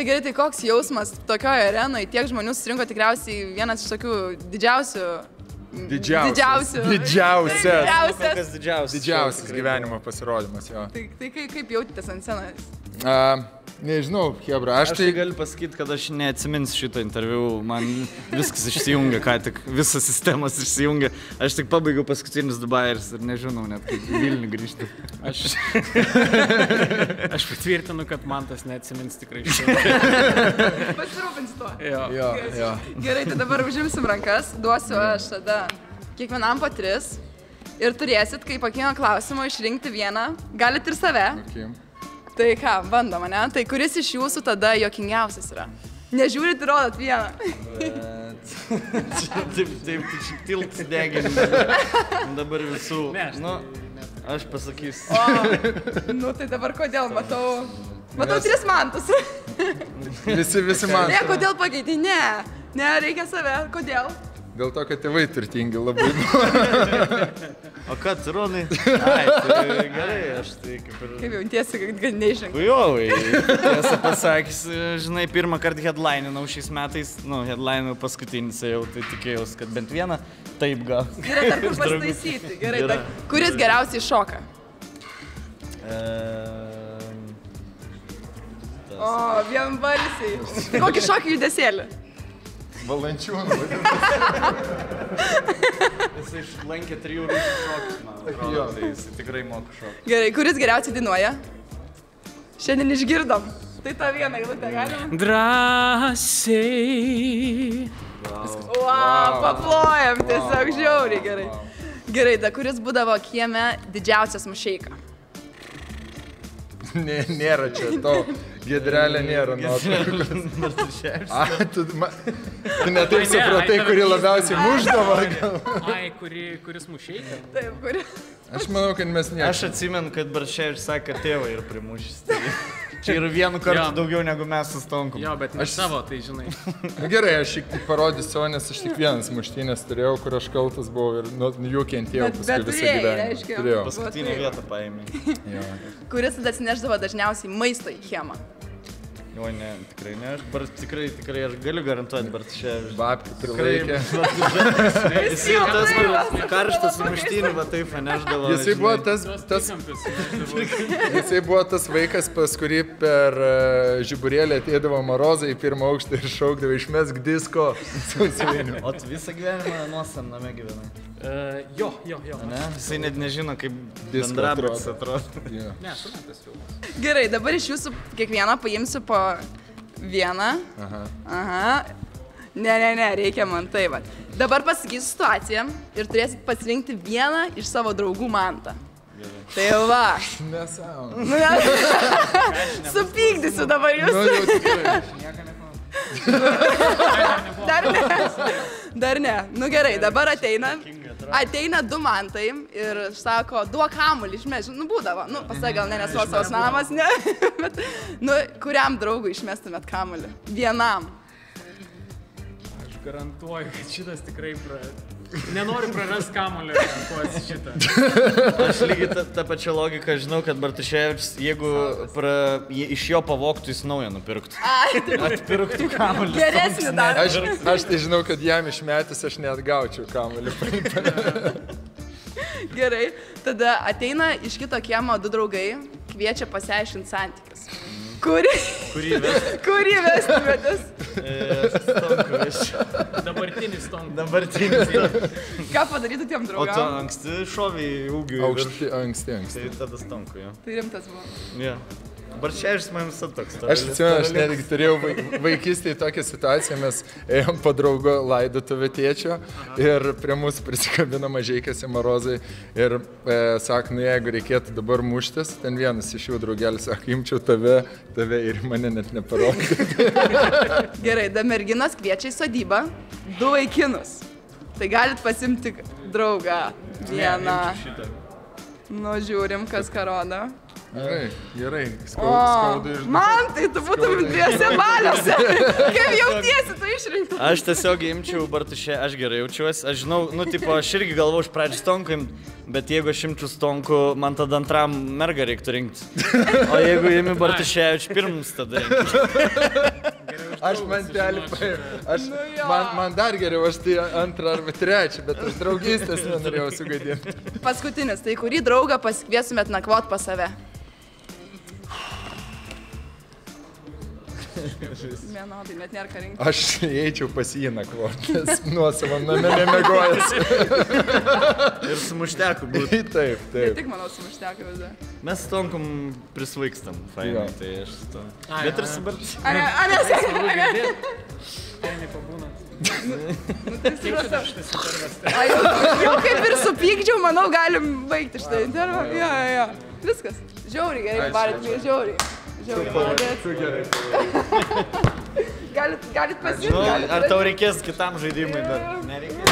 Tai gerai, tai koks jausmas tokioje arenoje, tiek žmonių susirinko tikriausiai vienas iš tokių didžiausias gyvenimo pasirodymas, jo. Tai kaip jautėtės ant scenos? Nežinau, Hebra, aš tai galiu pasakyti, kad aš neatsiminsiu šito interviu, man viskas išsijungia, ką tik, visas sistemas išsijungia. Aš tik pabaigiau paskutinis Dubairis ir nežinau net kaip Vilnių grįžti. Aš patvirtinu, kad man tas neatsimins tikrai šitą. Pasirūpinsi tuo. Jo. Gerai, tai dabar užimsim rankas, duosiu aš tada kiekvienam po 3 ir turėsit, kai po kiekvieno klausimo išrinkti vieną, galit ir save. Tai ką, bandom, ne? Tai kuris iš jūsų tada juokingiausias yra? Nežiūrit ir rodot vieną. Taip, tilts degini dabar visų. Nu, aš pasakysiu. Nu, tai dabar kodėl? Matau 3 mantus. Visi mantus. Ne, kodėl pakeitai? Ne, reikia save. Kodėl? Dėl to, kad tėvai turtingi labai. O ką, Ronai? Ai, tai gerai, aš tai kaip ir... Kaip jautiesi, kad neišrinkai? Bujovai, tiesą pasakys, žinai, pirmą kartą headlininau šiais metais, headlininau paskutinis jau, tai tikėjausi, kad bent vieną taip gal. Gerai, dar kur pasitaisyti. Gerai, kuris geriausiai šoka? O, vienbalsiai. Kokį šokį judesėlį? Valančiūnų. Jis išlankė 3 rūšių šokius, man atrodo, tai jis tikrai moka šokti. Gerai, kuris geriausiai dainuoja? Šiandien išgirdom. Tai tą vieną eilutę galima? Drąsiai. Wow, paplojam, tiesiog žiauriai gerai. Gerai, da kuris būdavo kieme didžiausias mušeika? Nėra čia to. Giedrelė nėra nuotraukos. Tu netaip supratai, kurį labiausiai muždavo. Ai, kuris mušeika? Taip, kuri. Aš manau, kad mes nieko. Aš atsimenu, kad Barševičius sakė, kad tėvą ir primušys. Čia yra vienu kartu daugiau negu mes su Stonkum. Jo, bet ne savo, tai žinai. Gerai, aš tik parodysiu savo, nes aš tik vienas muštynės turėjau, kur aš kaltas buvau ir jų kentėjau paskui visą gyvenimą. Turėjau. Paskutinę vietą paėmė. Kuris tada atsineždavo dažniausiai maisto į kiemą? Jo, ne, tikrai ne, aš tikrai aš galiu garantuoti Bartuševičius. Babkių prilaikė. Jis jau tas karštas sumuštinį, va taip, neždavo. Jisai buvo tas vaikas, pas kurį per žiburėlį ateidavo Marozą į pirmą aukštą ir šaukdavo išmesk disko. O tu visą gyvenimą nuosam name gyvenai? Jo. Jisai net nežino, kaip bendrabutis atrodo. Ne, sumetas filmas. Gerai, dabar iš jūsų kiekvieną paimsiu po vieną. Aha. Ne, reikia man tai va. Dabar pasakysiu situaciją ir turėsit pasirinkti vieną iš savo draugų mantą. Tai va. Nesąmonė. Supykdysiu dabar jūs. Dar ne. Nu gerai, dabar ateina 2 mantai ir sako, duok kamuolį išmeš. Nu būdavo, pasak gal nes nuosavas namas, ne. Bet, kuriam draugui išmestumėt kamuolį? Vienam. Aš garantuoju, kad šitas tikrai nenoriu prarast kamuolį, kuos šitą. Aš lygiai tą pačią logiką žinau, kad Bartuševičius, jeigu iš jo pavogtų, jis naują nupirktų. Atpirktų kamuolį. Geresnį dar. Aš tai žinau, kad jam išmetis aš neatgaučiau kamuolį. Gerai, tada ateina iš kito kiemo 2 draugai, kviečia pasiaiškinti santykius. Kurį vestumėtės? Dabartinis Stonkum. Ką padarytų tiem draugam? O tu anksti šoviai ūgiui? Anksti. Tai tada Stonku, jo. Tai rimtas buvo. Jo. Barševičius man visą toks. Aš atsimenu, aš netgi turėjau vaikystėje tokią situaciją, mes ėjom po draugo laidotuvę tėčio ir prie mūsų prisikabino mažeikas Marozai ir sako, jeigu reikėtų dabar muštis, ten vienas iš jų draugelis sako, imčiau tave ir mane net neparodė. Gerai, da merginas kviečia į sodybą 2 vaikinus. Tai galit pasimti draugą vieną. Nu, žiūrim, kas ką rodo. Gerai. Skaudu iš... Man tai tu būtum dviese baliuose. Kaip jautiesi, tu išrinktum. Aš tiesiog imčiau Bartušė, aš gerai jaučiuosi. Aš žinau, aš irgi galvoju iš pradžių Stonku imt, bet jeigu aš imčiau Stonku, man tada antram mergą reiktų rinkti. O jeigu imi Bartuševičių, pirmus tada rinkti. Aš mantelį man dar geriau, aš tai antrą arba trečią, bet aš draugystės nenorėjau sugadinti. Paskutinis, tai kurį draugą pasikviesumėt nakvot pas save? Vienodai, net nėra ką rinkti. Aš eičiau pas jį nakvot, nes nuosavam name nemegojęs. Ir su mušteku būtų. Taip. Ne tik manau su mušteku vis dar. Mes Stonkum prisvaikstam, fainai, tai aš su to. Bet ir su Bartušė. Fainai pabūna. Jau kaip ir supykdžiau, manau, galim baigti šitą intervą. Jo. Viskas. Žiauriai gerai pavarėt, žiauriai. Galit pasiimti. Ar tau reikės kitam žaidimui dar? Nereikės.